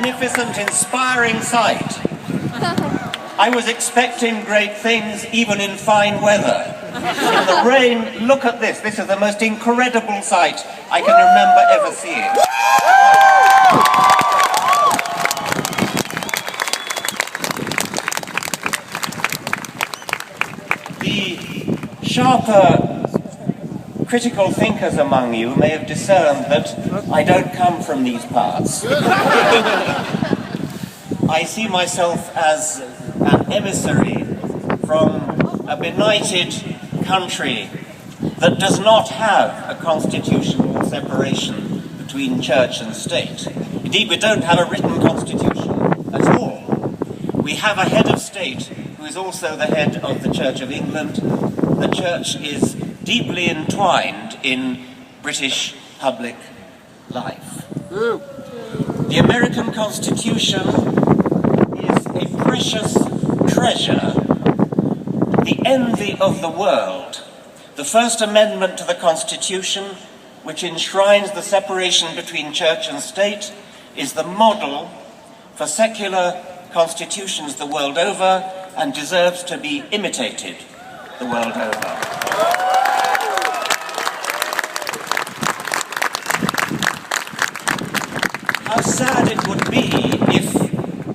magnificent, inspiring sight. I was expecting great things even in fine weather. In the rain, look at this. This is the most incredible sight I can remember ever seeing. The sharper critical thinkers among you may have discerned that I don't come from these parts. I see myself as an emissary from a benighted country that does not have a constitutional separation between church and state. Indeed, we don't have a written constitution at all. We have a head of state who is also the head of the Church of England. The church is deeply entwined in British public life. The American Constitution is a precious treasure, the envy of the world. The First Amendment to the Constitution, which enshrines the separation between church and state, is the model for secular constitutions the world over and deserves to be imitated the world over. How sad it would be if,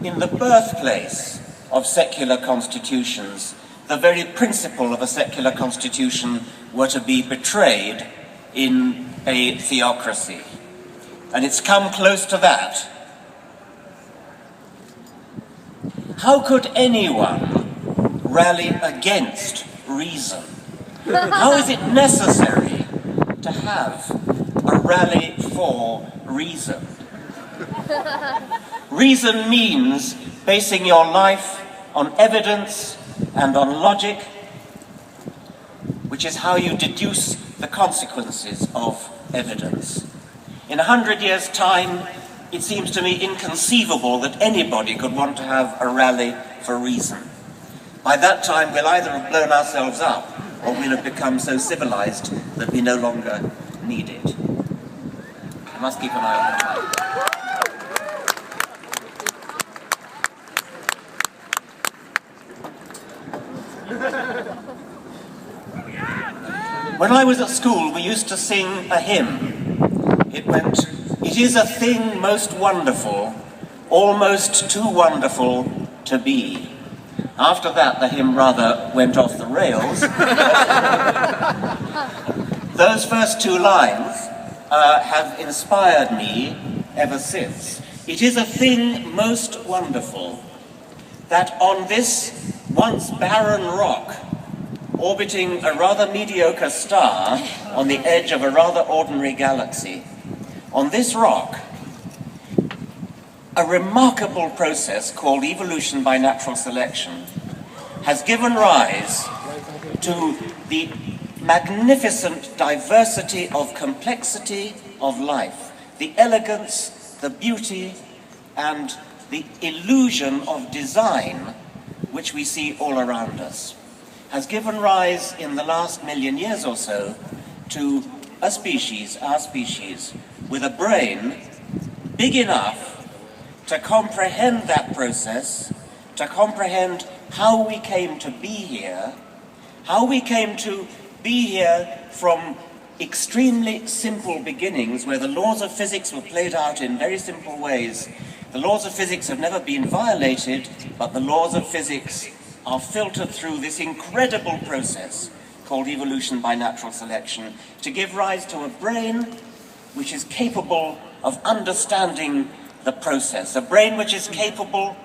in the birthplace of secular constitutions, the very principle of a secular constitution were to be betrayed in a theocracy. And it's come close to that. How could anyone rally against reason? How is it necessary to have a rally for reason? Reason means basing your life on evidence and on logic, which is how you deduce the consequences of evidence. In 100 years' time, it seems to me inconceivable that anybody could want to have a rally for reason. By that time, we'll either have blown ourselves up or we'll have become so civilized that we no longer need it. I must keep an eye on that. When I was at school, we used to sing a hymn. It went, "It is a thing most wonderful, almost too wonderful to be." After that, the hymn rather went off the rails. Those first two lines have inspired me ever since. It is a thing most wonderful that on this once barren rock, orbiting a rather mediocre star on the edge of a rather ordinary galaxy, on this rock, a remarkable process called evolution by natural selection has given rise to the magnificent diversity of complexity of life, the elegance, the beauty, and the illusion of design which we see all around us, has given rise in the last million years or so to a species, our species, with a brain big enough to comprehend that process, to comprehend how we came to be here, from extremely simple beginnings where the laws of physics were played out in very simple ways. The laws of physics have never been violated, but the laws of physics are filtered through this incredible process called evolution by natural selection to give rise to a brain which is capable of understanding the process, a brain which is capable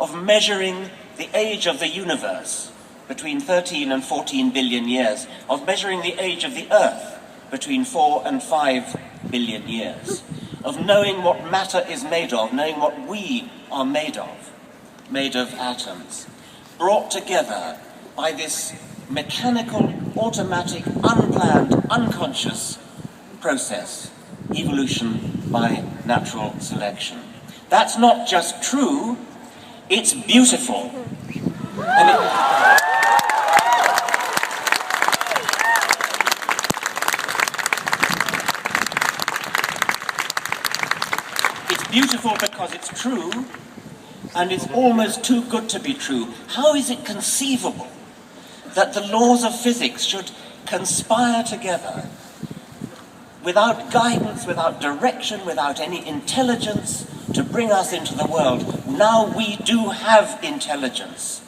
of measuring the age of the universe between 13 and 14 billion years, of measuring the age of the Earth between 4 and 5 billion years, of knowing what matter is made of, knowing what we are made of atoms, brought together by this mechanical, automatic, unplanned, unconscious process, evolution by natural selection. That's not just true, it's beautiful. And it's beautiful because it's true, and it's almost too good to be true. How is it conceivable that the laws of physics should conspire together without guidance, without direction, without any intelligence to bring us into the world? Now we do have intelligence.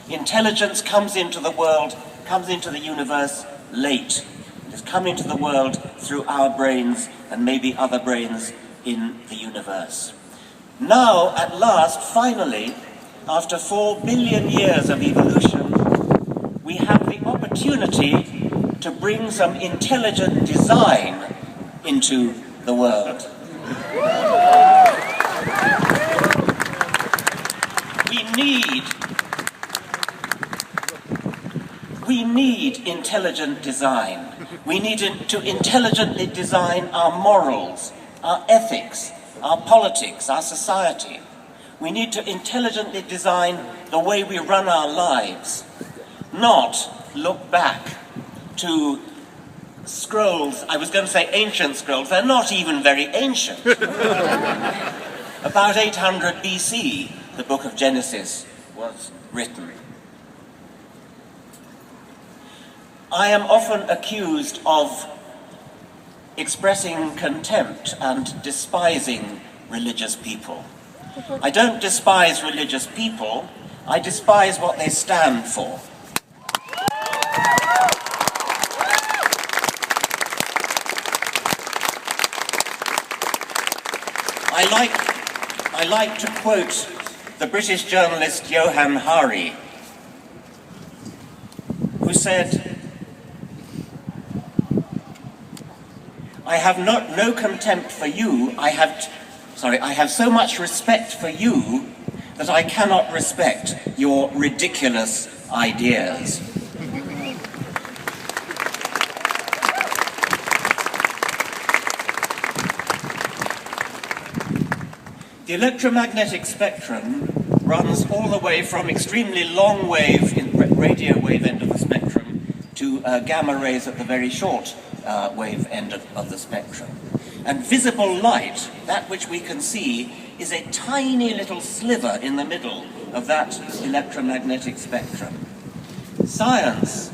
Intelligence comes into the world, comes into the universe late. It has come into the world through our brains and maybe other brains in the universe. Now, at last, finally, after 4 billion years of evolution, we have the opportunity to bring some intelligent design into the world. We need intelligent design. We need to intelligently design our morals, our ethics, our politics, our society. We need to intelligently design the way we run our lives, not look back to scrolls. I was going to say ancient scrolls. They're not even very ancient. About 800 BC, the book of Genesis was written. I am often accused of expressing contempt and despising religious people. I don't despise religious people, I despise what they stand for. I like to quote the British journalist Johann Hari, who said, I have no contempt for you, I have so much respect for you that I cannot respect your ridiculous ideas. The electromagnetic spectrum runs all the way from extremely long wave, radio wave end of the spectrum, to gamma rays at the very short wave end of the spectrum. And visible light, that which we can see, is a tiny little sliver in the middle of that electromagnetic spectrum. Science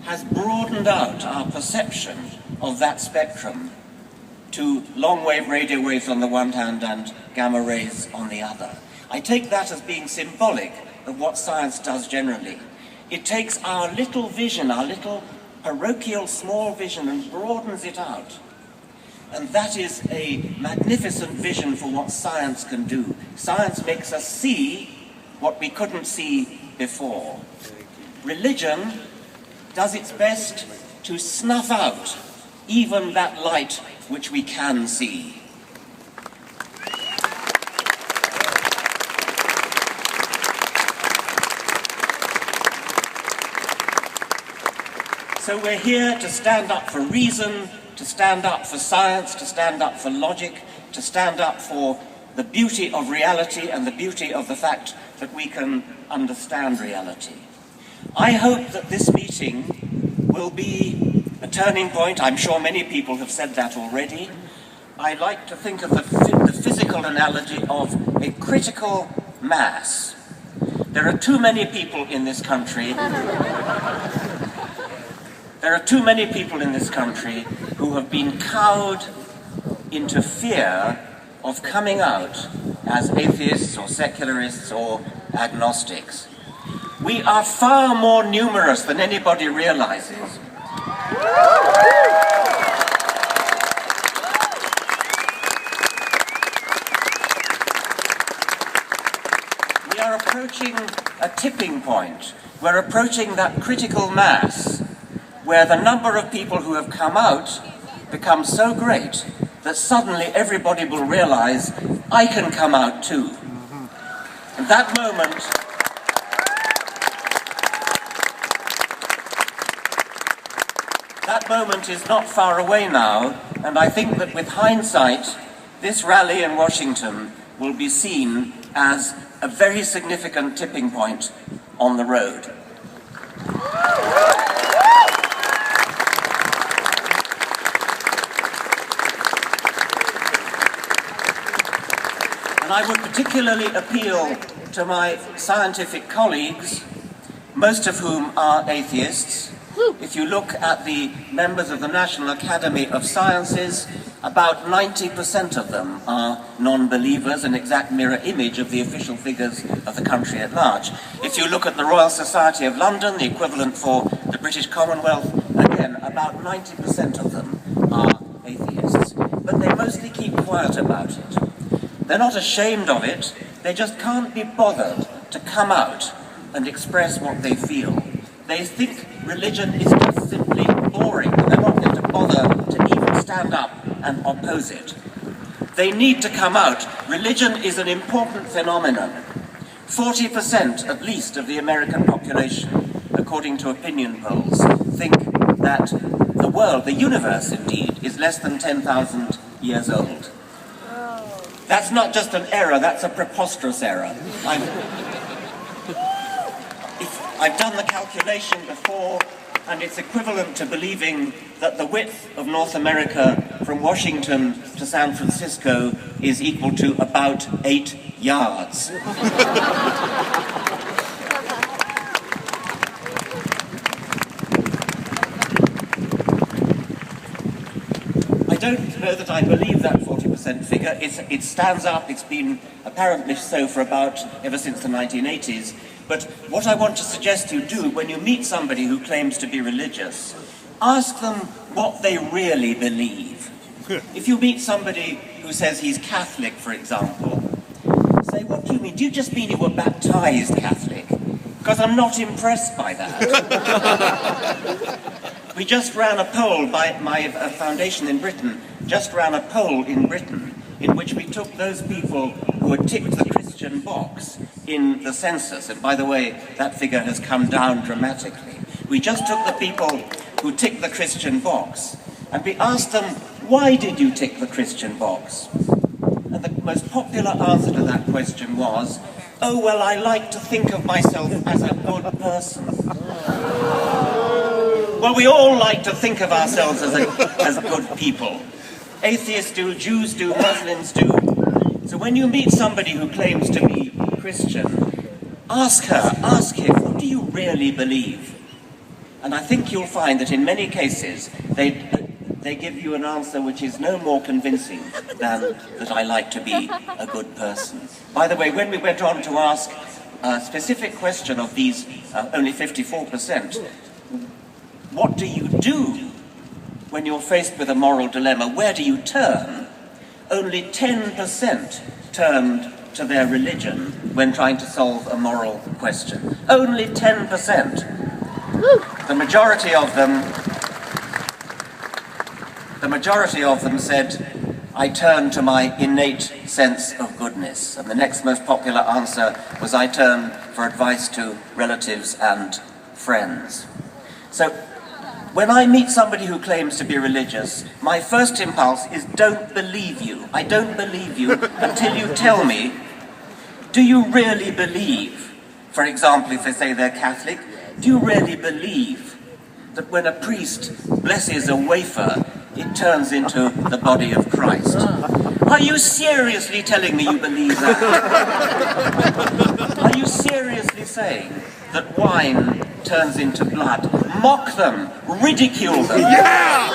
has broadened out our perception of that spectrum to long-wave radio waves on the one hand and gamma rays on the other. I take that as being symbolic of what science does generally. It takes our little vision, our little parochial small vision, and broadens it out. And that is a magnificent vision for what science can do. Science makes us see what we couldn't see before. Religion does its best to snuff out even that light which we can see. So we're here to stand up for reason, to stand up for science, to stand up for logic, to stand up for the beauty of reality and the beauty of the fact that we can understand reality. I hope that this meeting will be a turning point. I'm sure many people have said that already. I like to think of the physical analogy of a critical mass. There are too many people in this country. There are too many people in this country who have been cowed into fear of coming out as atheists or secularists or agnostics. We are far more numerous than anybody realizes. We are approaching a tipping point. We're approaching that critical mass where the number of people who have come out becomes so great that suddenly everybody will realize, I can come out too. And that moment is not far away now, and I think that with hindsight, this rally in Washington will be seen as a very significant tipping point on the road. I would particularly appeal to my scientific colleagues, most of whom are atheists. If you look at the members of the National Academy of Sciences, about 90% of them are non-believers, an exact mirror image of the official figures of the country at large. If you look at the Royal Society of London, the equivalent for the British Commonwealth, again, about 90% of them are atheists. But they mostly keep quiet about it. They're not ashamed of it, they just can't be bothered to come out and express what they feel. They think religion is just simply boring, and they're not going to bother to even stand up and oppose it. They need to come out. Religion is an important phenomenon. 40% at least of the American population, according to opinion polls, think that the world, the universe indeed, is less than 10,000 years old. That's not just an error, that's a preposterous error. I've done the calculation before, and it's equivalent to believing that the width of North America from Washington to San Francisco is equal to about 8 yards. I don't know that I believe that 40% figure. It stands up, it's been apparently so for ever since the 1980s. But what I want to suggest you do when you meet somebody who claims to be religious, ask them what they really believe. If you meet somebody who says he's Catholic, for example, say, what do you mean? Do you just mean you were baptized Catholic? Because I'm not impressed by that. We just ran a poll, my foundation in Britain, just ran a poll in Britain in which we took those people who had ticked the Christian box in the census, and by the way, that figure has come down dramatically. We just took the people who ticked the Christian box, and we asked them, why did you tick the Christian box? And the most popular answer to that question was, oh, well, I like to think of myself as a good person. Well, we all like to think of ourselves as good people. Atheists do, Jews do, Muslims do. So when you meet somebody who claims to be Christian, ask him, what do you really believe? And I think you'll find that in many cases they give you an answer which is no more convincing than that I like to be a good person. By the way, when we went on to ask a specific question of these only 54%, what do you do when you're faced with a moral dilemma? Where do you turn? Only 10% turned to their religion when trying to solve a moral question. Only 10%. The majority of them said, I turn to my innate sense of goodness. And the next most popular answer was, I turn for advice to relatives and friends. So, when I meet somebody who claims to be religious, my first impulse is, don't believe you. I don't believe you until you tell me, do you really believe, for example, if they say they're Catholic, do you really believe that when a priest blesses a wafer, it turns into the body of Christ? Are you seriously telling me you believe that? Are you seriously saying that wine turns into blood? Mock them, ridicule them. Yeah!